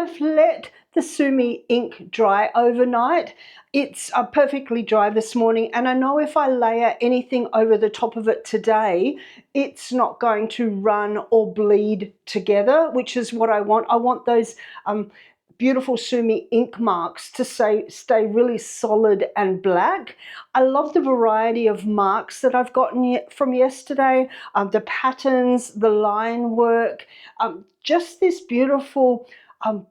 I've let the Sumi ink dry overnight. It's perfectly dry this morning, and I know if I layer anything over the top of it today, it's not going to run or bleed together, which is what I want. I want those beautiful Sumi ink marks to stay really solid and black. I love the variety of marks that I've gotten from yesterday, the patterns, the line work, just this beautiful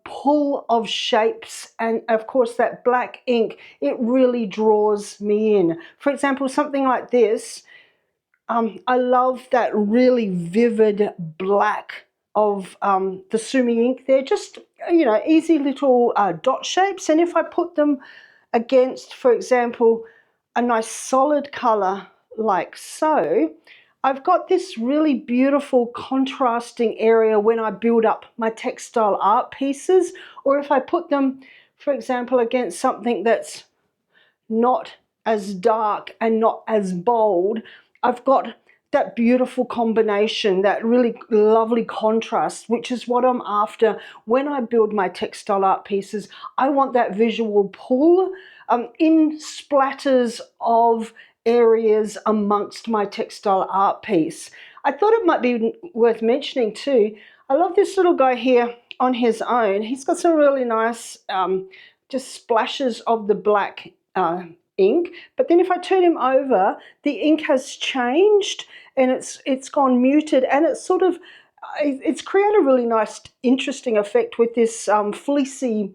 pull of shapes, and of course that black ink, it really draws me in. For example, something like this, I love that really vivid black of the Sumi ink. They're just, you know, easy little dot shapes, and if I put them against, for example, a nice solid color like so, I've got this really beautiful contrasting area when I build up my textile art pieces, or if I put them, for example, against something that's not as dark and not as bold, I've got that beautiful combination, that really lovely contrast, which is what I'm after when I build my textile art pieces. I want that visual pull in splatters of areas amongst my textile art piece. I thought it might be worth mentioning too, I love this little guy here on his own. He's got some really nice just splashes of the black ink, but then if I turn him over, the ink has changed and it's gone muted, and it's created a really nice interesting effect with this fleecy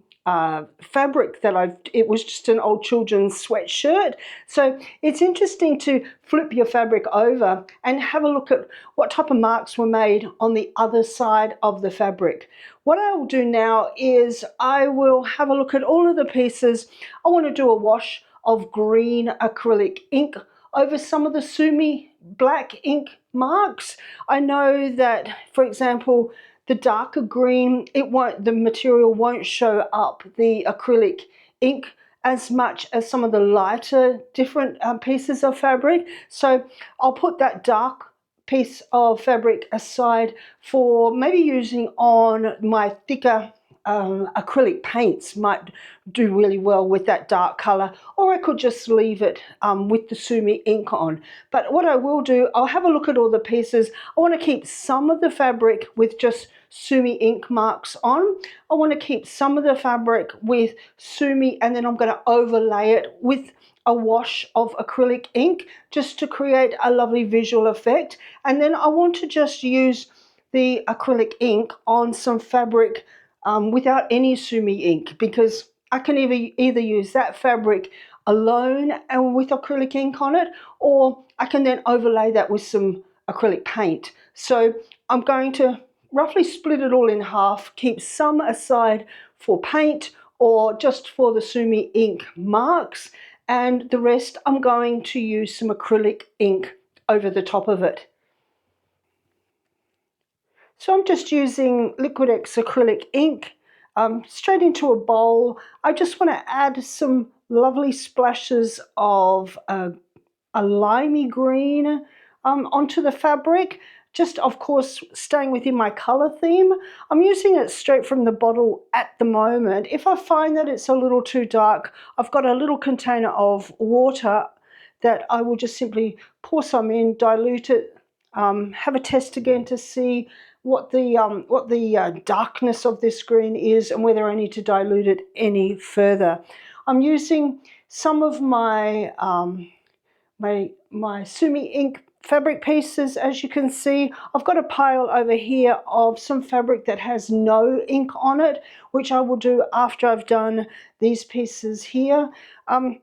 fabric that it was just an old children's sweatshirt. So it's interesting to flip your fabric over and have a look at what type of marks were made on the other side of the fabric. What I will do now is I will have a look at all of the pieces. I want to do a wash of green acrylic ink over some of the Sumi black ink marks. I know that, for example, the darker green, the material won't show up the acrylic ink as much as some of the lighter different pieces of fabric. So I'll put that dark piece of fabric aside for maybe using on my thicker acrylic paints. Might do really well with that dark color, or I could just leave it with the Sumi ink on. But what I will do, I'll have a look at all the pieces. I want to keep some of the fabric with just Sumi ink marks on. I want to keep some of the fabric with Sumi, and then I'm going to overlay it with a wash of acrylic ink just to create a lovely visual effect. And then I want to just use the acrylic ink on some fabric without any Sumi ink, because I can either use that fabric alone and with acrylic ink on it, or I can then overlay that with some acrylic paint. So I'm going to roughly split it all in half, keep some aside for paint or just for the Sumi ink marks, and the rest I'm going to use some acrylic ink over the top of it. So I'm just using Liquid-X acrylic ink straight into a bowl. I just want to add some lovely splashes of a limey green onto the fabric. Just, of course, staying within my color theme. I'm using it straight from the bottle at the moment. If I find that it's a little too dark, I've got a little container of water that I will just simply pour some in, dilute it, have a test again to see what the darkness of this green is and whether I need to dilute it any further. I'm using some of my my Sumi ink fabric pieces. As you can see, I've got a pile over here of some fabric that has no ink on it, which I will do after I've done these pieces here. I'm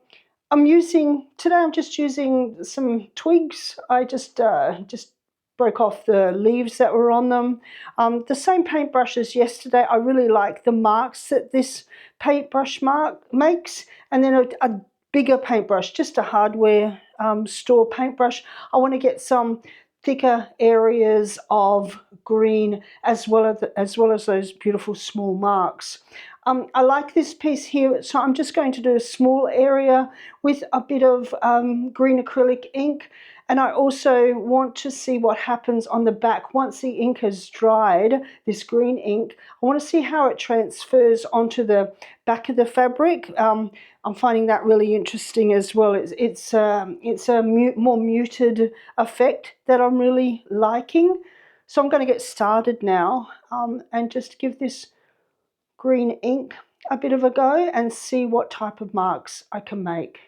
just using some twigs. I just broke off the leaves that were on them. The same paintbrush as yesterday. I really like the marks that this paintbrush makes, and then a bigger paintbrush, just a hardware store paintbrush. I want to get some thicker areas of green as well as those beautiful small marks. I like this piece here, so I'm just going to do a small area with a bit of green acrylic ink. And I also want to see what happens on the back once the ink has dried, this green ink. I want to see how it transfers onto the back of the fabric. I'm finding that really interesting as well. It's a more muted effect that I'm really liking. So I'm going to get started now and just give this green ink a bit of a go and see what type of marks I can make.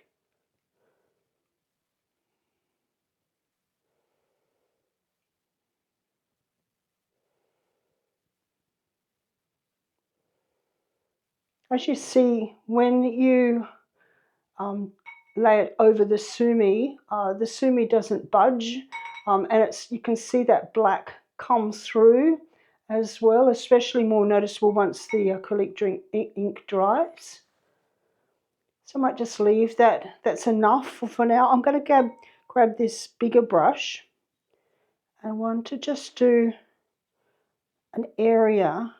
As you see, when you lay it over the Sumi doesn't budge, and you can see that black come through as well, especially more noticeable once the acrylic ink dries. So I might just leave that. That's enough for now. I'm going to grab this bigger brush. I want to just do an area.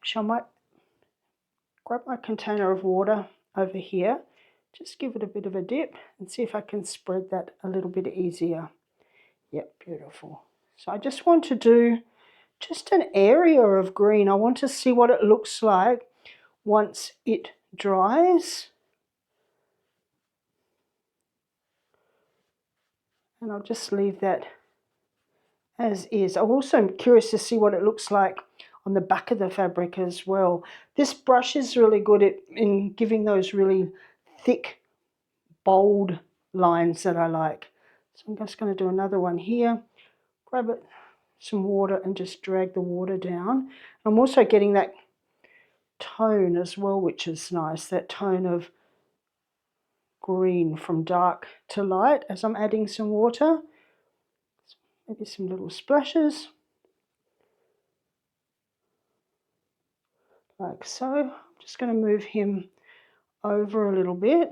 So I might grab my container of water over here, just give it a bit of a dip and see if I can spread that a little bit easier. Yep, beautiful. So I just want to do just an area of green. I want to see what it looks like once it dries. And I'll just leave that as is. I'm also curious to see what it looks like on the back of the fabric as well. This brush is really good in giving those really thick, bold lines that I like. So I'm just going to do another one here. Grab it, some water, and just drag the water down. I'm also getting that tone as well, which is nice, that tone of green from dark to light as I'm adding some water. Maybe some little splashes, like so. I'm just going to move him over a little bit.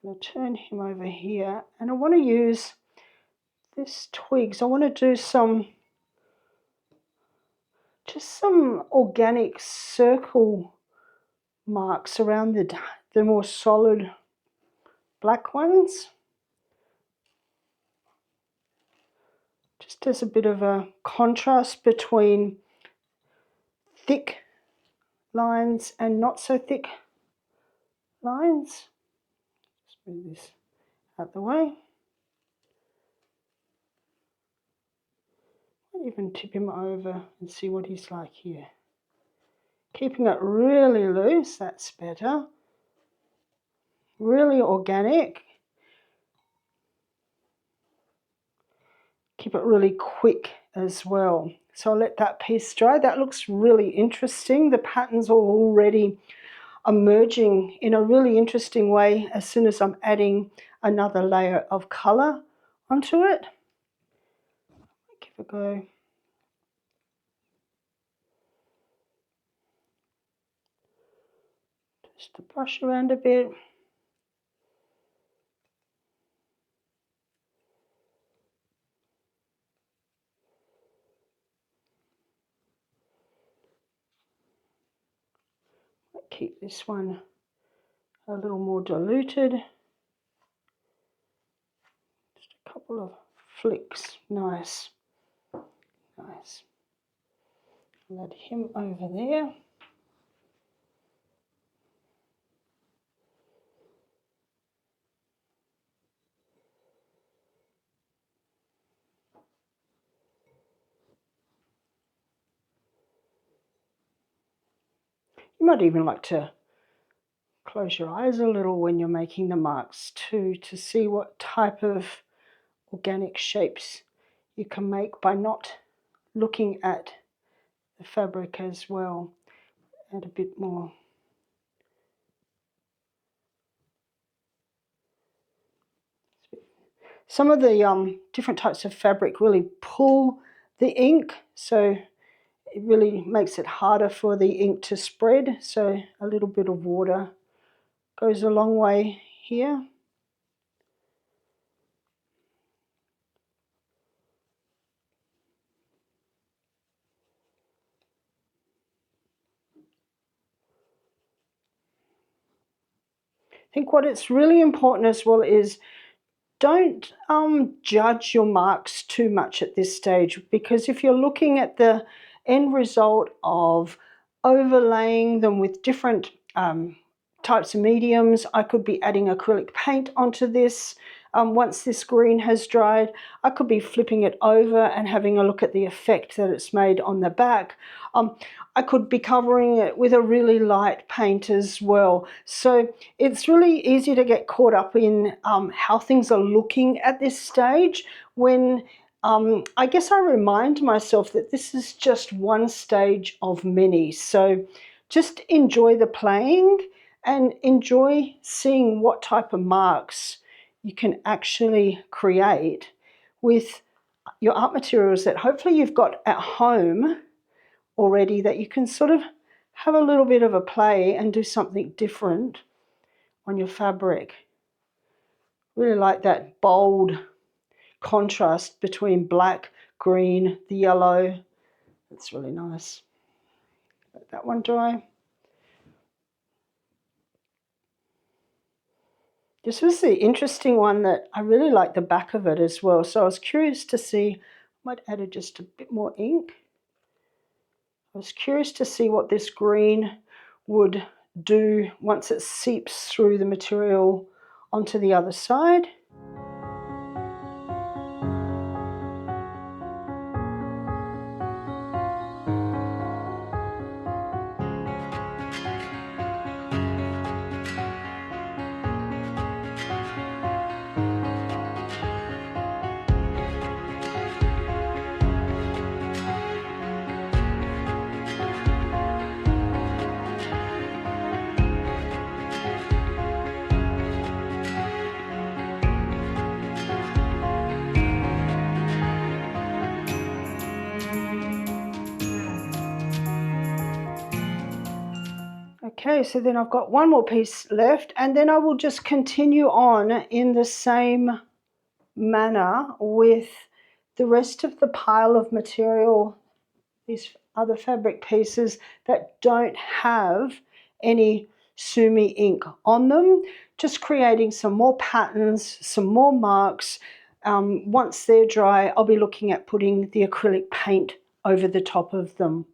I'm going to turn him over here, and I want to use this twigs. I want to do just some organic circle marks around the more solid black ones, just as a bit of a contrast between thick lines and not so thick lines. Just move this out the way. I'll even tip him over and see what he's like here. Keeping it really loose, that's better. Really organic. Keep it really quick as well. So I'll let that piece dry. That looks really interesting. The patterns are already emerging in a really interesting way as soon as I'm adding another layer of colour onto it. Give it a go. Just to brush around a bit. Keep this one a little more diluted. Just a couple of flicks. Nice. Nice. Let him over there. You might even like to close your eyes a little when you're making the marks too, to see what type of organic shapes you can make by not looking at the fabric as well. Add a bit more. Some of the different types of fabric really pull the ink, so it really makes it harder for the ink to spread. So a little bit of water goes a long way here. think what it's really important as well is don't judge your marks too much at this stage, because if you're looking at the end result of overlaying them with different types of mediums, I could be adding acrylic paint onto this. Once this green has dried, I could be flipping it over and having a look at the effect that it's made on the back. I could be covering it with a really light paint as well. So it's really easy to get caught up in how things are looking at this stage, when I guess I remind myself that this is just one stage of many. So just enjoy the playing and enjoy seeing what type of marks you can actually create with your art materials that hopefully you've got at home already, that you can sort of have a little bit of a play and do something different on your fabric. Really like that bold contrast between black, green, the yellow. That's really nice. Let that one dry. This was the interesting one that I really like the back of it as well. So I was curious to see, I might add just a bit more ink. I was curious to see what this green would do once it seeps through the material onto the other side. Okay, so then I've got one more piece left, and then I will just continue on in the same manner with the rest of the pile of material, these other fabric pieces that don't have any Sumi ink on them, just creating some more patterns, some more marks. Once they're dry, I'll be looking at putting the acrylic paint over the top of them.